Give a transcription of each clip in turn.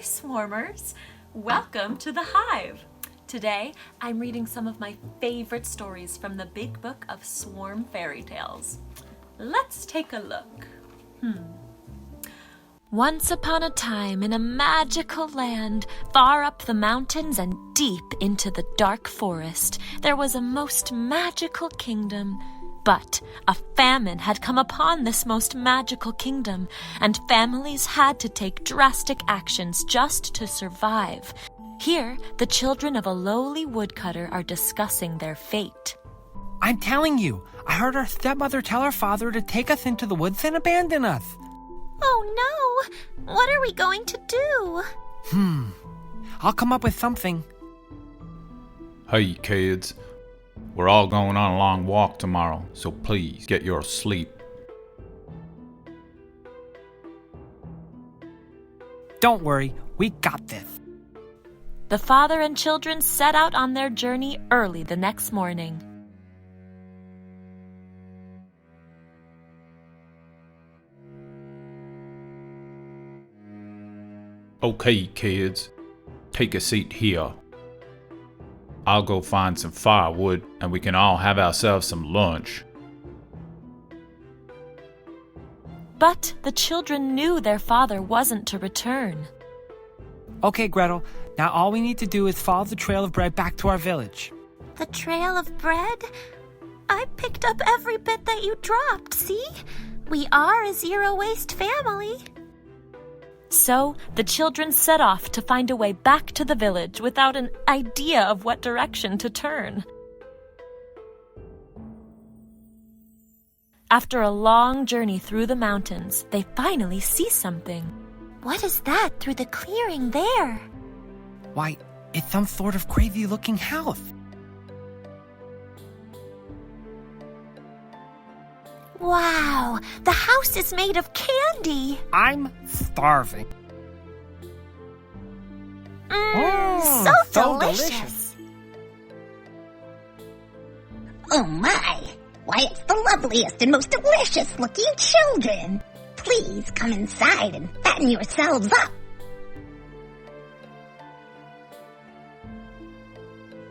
Swarmers! Welcome to the Hive! Today, I'm reading some of my favorite stories from the big book of Swarm fairy tales. Let's take a look. Once upon a time, in a magical land, far up the mountains and deep into the dark forest, there was a most magical kingdom. But a famine had come upon this most magical kingdom, and families had to take drastic actions just to survive. Here, the children of a lowly woodcutter are discussing their fate. I'm telling you, I heard our stepmother tell her father to take us into the woods and abandon us. Oh no! What are we going to do? I'll come up with something. Hey kids, we're all going on a long walk tomorrow, so please get your sleep. Don't worry, we got this. The father and children set out on their journey early the next morning. Okay kids, take a seat here. I'll go find some firewood and we can all have ourselves some lunch. But the children knew their father wasn't to return. Okay, Gretel, now all we need to do is follow the trail of bread back to our village. The trail of bread? I picked up every bit that you dropped, see? We are a zero-waste family. So the children set off to find a way back to the village without an idea of what direction to turn. After a long journey through the mountains, they finally see something. What is that through the clearing there? Why, it's some sort of crazy-looking house. Wow, the house is made of candy. I'm starving. So delicious. Oh my! Why, it's the loveliest and most delicious looking children! Please come inside and fatten yourselves up.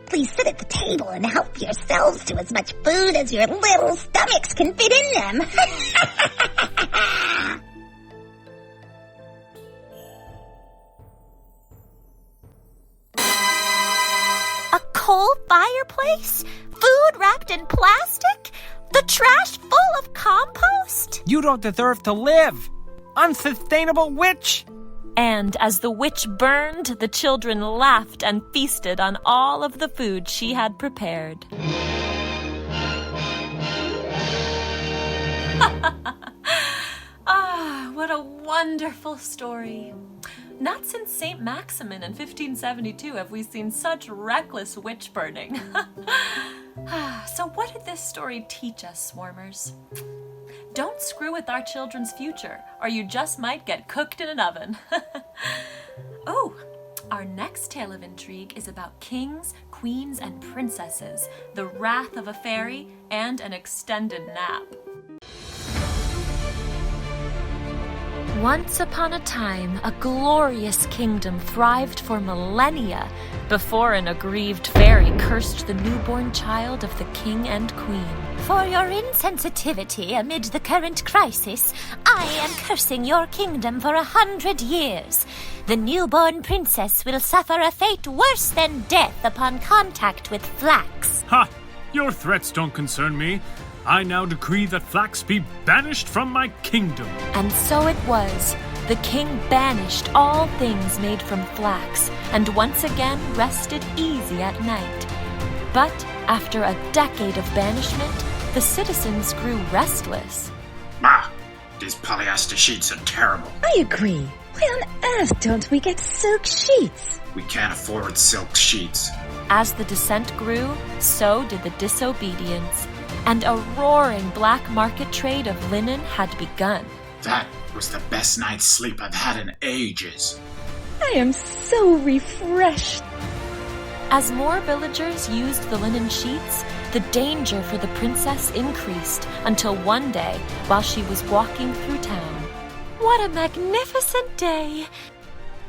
Please sit at the table and help yourselves to as much food as your little stomachs can fit in them. A coal fireplace? Food wrapped in plastic? The trash full of compost? You don't deserve to live! Unsustainable witch! And as the witch burned, the children laughed and feasted on all of the food she had prepared. What a wonderful story. Not since St. Maximin in 1572 have we seen such reckless witch burning. So what did this story teach us, Swarmers? Don't screw with our children's future, or you just might get cooked in an oven. Oh, our next tale of intrigue is about kings, queens, and princesses, the wrath of a fairy, and an extended nap. Once upon a time, a glorious kingdom thrived for millennia before an aggrieved fairy cursed the newborn child of the king and queen. For your insensitivity amid the current crisis, I am cursing your kingdom for 100 years. The newborn princess will suffer a fate worse than death upon contact with flax. Ha! Your threats don't concern me. I now decree that flax be banished from my kingdom. And so it was. The king banished all things made from flax, and once again rested easy at night. But after a decade of banishment, the citizens grew restless. Bah! These polyester sheets are terrible. I agree. Why on earth don't we get silk sheets? We can't afford silk sheets. As the dissent grew, so did the disobedience, and a roaring black market trade of linen had begun. That was the best night's sleep I've had in ages. I am so refreshed. As more villagers used the linen sheets, the danger for the princess increased until one day, while she was walking through town. What a magnificent day!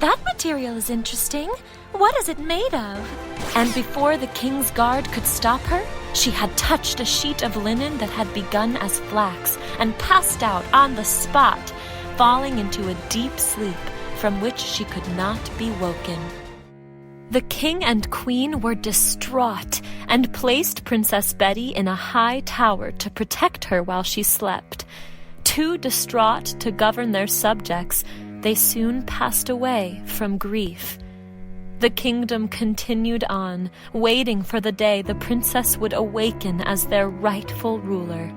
That material is interesting. What is it made of? And before the king's guard could stop her, she had touched a sheet of linen that had begun as flax and passed out on the spot, falling into a deep sleep from which she could not be woken. The king and queen were distraught and placed Princess Betty in a high tower to protect her while she slept. Too distraught to govern their subjects, they soon passed away from grief. The kingdom continued on, waiting for the day the princess would awaken as their rightful ruler.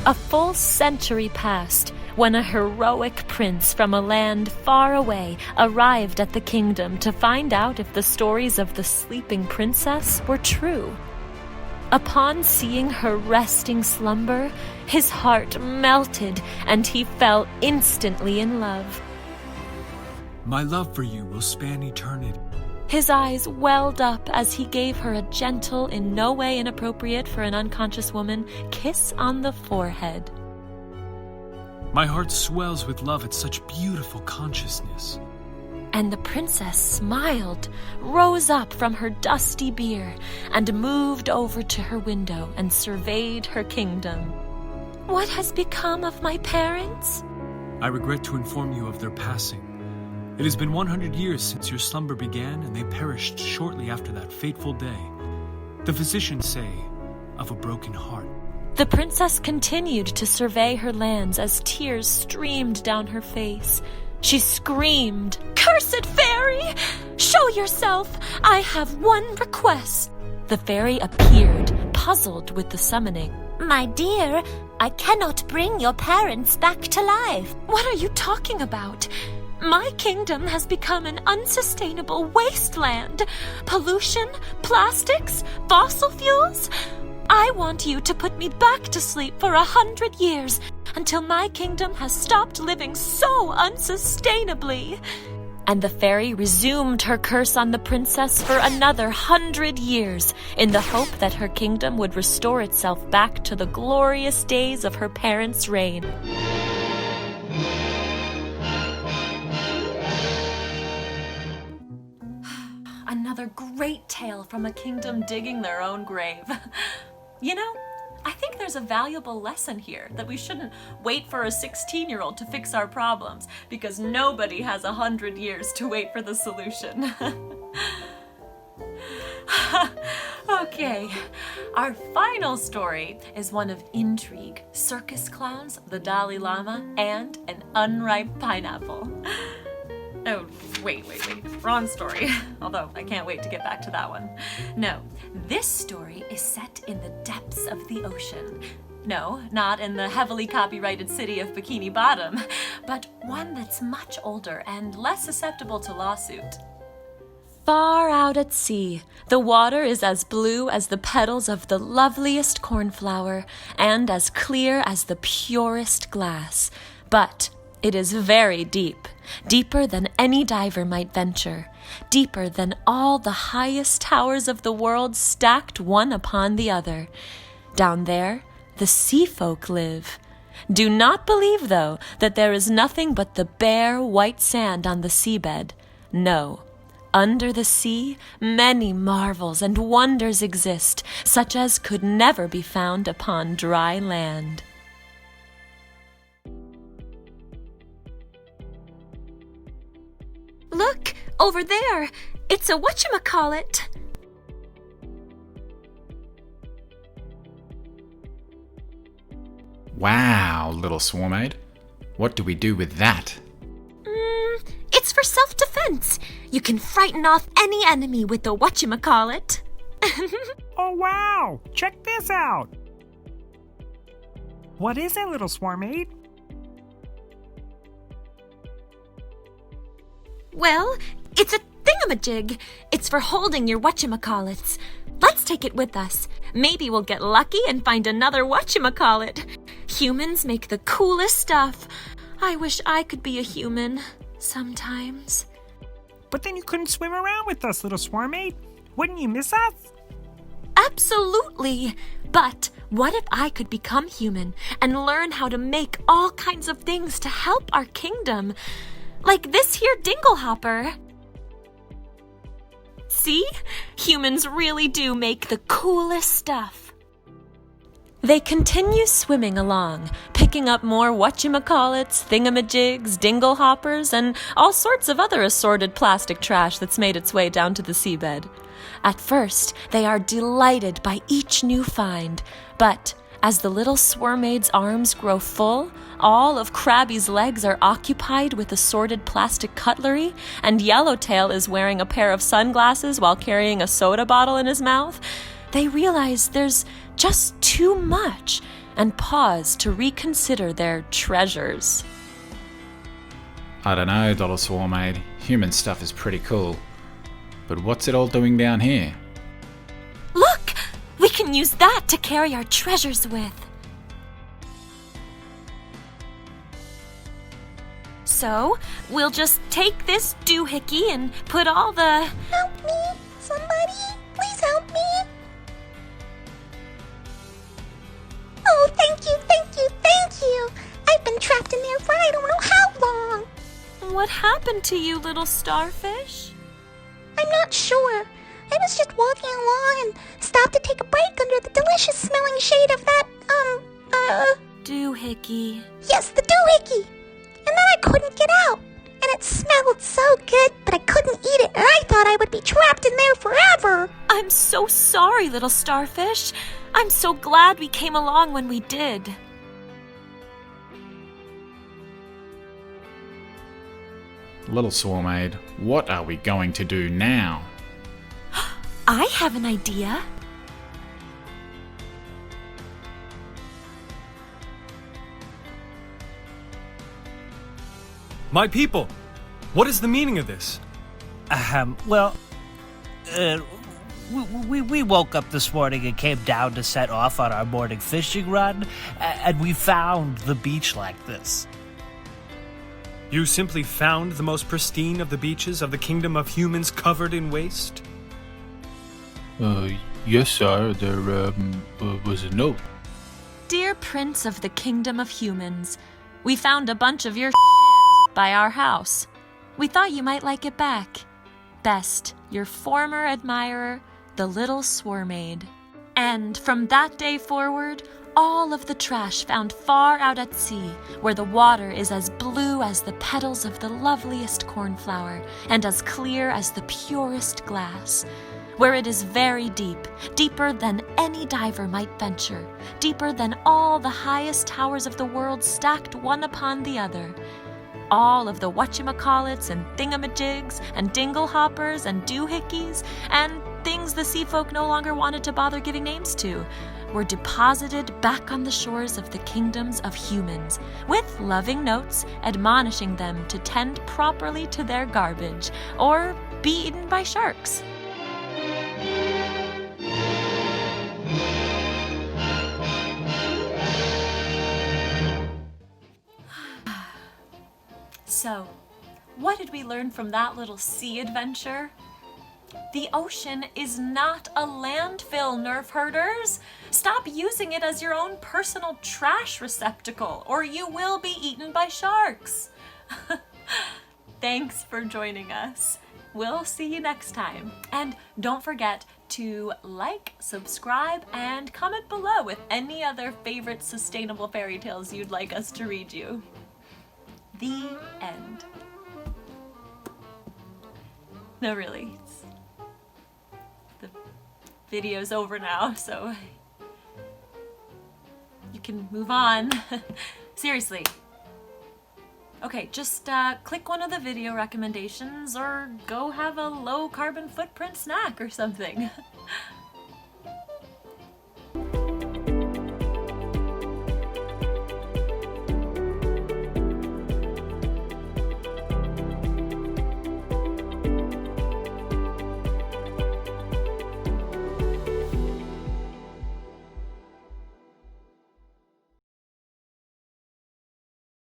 A full century passed when a heroic prince from a land far away arrived at the kingdom to find out if the stories of the sleeping princess were true. Upon seeing her resting slumber, his heart melted and he fell instantly in love. My love for you will span eternity. His eyes welled up as he gave her a gentle, in no way inappropriate for an unconscious woman, kiss on the forehead. My heart swells with love at such beautiful consciousness. And the princess smiled, rose up from her dusty bier, and moved over to her window and surveyed her kingdom. What has become of my parents? I regret to inform you of their passing. It has been 100 years since your slumber began, and they perished shortly after that fateful day. The physicians say, of a broken heart. The princess continued to survey her lands as tears streamed down her face. She screamed, "Cursed fairy! Show yourself! I have one request." The fairy appeared, puzzled with the summoning. My dear, I cannot bring your parents back to life. What are you talking about? My kingdom has become an unsustainable wasteland. Pollution, plastics, fossil fuels. I want you to put me back to sleep for 100 years until my kingdom has stopped living so unsustainably. And the fairy resumed her curse on the princess for another 100 years in the hope that her kingdom would restore itself back to the glorious days of her parents' reign. Another great tale from a kingdom digging their own grave. You know, I think there's a valuable lesson here that we shouldn't wait for a 16-year-old to fix our problems because nobody has 100 years to wait for the solution. Okay, our final story is one of intrigue, circus clowns, the Dalai Lama, and an unripe pineapple. Oh, wait. Wrong story. Although I can't wait to get back to that one. No, this story is set in the depths of the ocean. No, not in the heavily copyrighted city of Bikini Bottom, but one that's much older and less susceptible to lawsuit. Far out at sea, the water is as blue as the petals of the loveliest cornflower and as clear as the purest glass. But it is very deep, deeper than any diver might venture, deeper than all the highest towers of the world stacked one upon the other. Down there, the sea folk live. Do not believe, though, that there is nothing but the bare white sand on the seabed. No. Under the sea, many marvels and wonders exist, such as could never be found upon dry land. Look, over there. It's a whatchamacallit. Wow, little SWRMAD. What do we do with that? It's for self-defense. You can frighten off any enemy with the whatchamacallit. Oh, wow! Check this out! What is it, little SWRMAD? Well, it's a thingamajig. It's for holding your whatchamacallits. Let's take it with us. Maybe we'll get lucky and find another whatchamacallit. Humans make the coolest stuff. I wish I could be a human sometimes. But then you couldn't swim around with us, little SWRMAD. Wouldn't you miss us? Absolutely. But what if I could become human and learn how to make all kinds of things to help our kingdom? Like this here dinglehopper. See? Humans really do make the coolest stuff. They continue swimming along, picking up more whatchamacallits, thingamajigs, dinglehoppers, and all sorts of other assorted plastic trash that's made its way down to the seabed. At first, they are delighted by each new find, but as the little SWRMAD's arms grow full, all of Krabby's legs are occupied with assorted plastic cutlery, and Yellowtail is wearing a pair of sunglasses while carrying a soda bottle in his mouth, they realize there's just too much and pause to reconsider their treasures. I don't know, little SWRMAD. Human stuff is pretty cool. But what's it all doing down here? Look! We can use that to carry our treasures with. So, we'll just take this doohickey and put all the... Help me! Somebody! Please help me! Oh, thank you, thank you, thank you! I've been trapped in there for I don't know how long! What happened to you, little starfish? I'm not sure. I was just walking along and stopped to take a break under the delicious smelling shade of that, doohickey. Yes, the doohickey! And then I couldn't get out. And it smelled so good, but I couldn't eat it, and I thought I would be trapped in there forever. I'm so sorry, little starfish. I'm so glad we came along when we did. Little SWRMAD, what are we going to do now? I have an idea. My people, what is the meaning of this? We woke up this morning and came down to set off on our morning fishing run, and we found the beach like this. You simply found the most pristine of the beaches of the kingdom of humans covered in waste? Yes, sir. There was a note. Dear Prince of the Kingdom of Humans, we found a bunch of your by our house. We thought you might like it back. Best, your former admirer, the little SWRMAD. And from that day forward, all of the trash found far out at sea, where the water is as blue as the petals of the loveliest cornflower, and as clear as the purest glass, where it is very deep, deeper than any diver might venture, deeper than all the highest towers of the world stacked one upon the other. All of the whatchamacallits and thingamajigs and dinglehoppers and doohickeys and things the sea folk no longer wanted to bother giving names to were deposited back on the shores of the kingdoms of humans, with loving notes admonishing them to tend properly to their garbage or be eaten by sharks. So, what did we learn from that little sea adventure? The ocean is not a landfill, nerf herders. Stop using it as your own personal trash receptacle, or you will be eaten by sharks. Thanks for joining us. We'll see you next time. And don't forget to like, subscribe, and comment below with any other favorite sustainable fairy tales you'd like us to read you. The end. No, really. The video's over now, so you can move on. Seriously. Okay, just click one of the video recommendations or go have a low carbon footprint snack or something.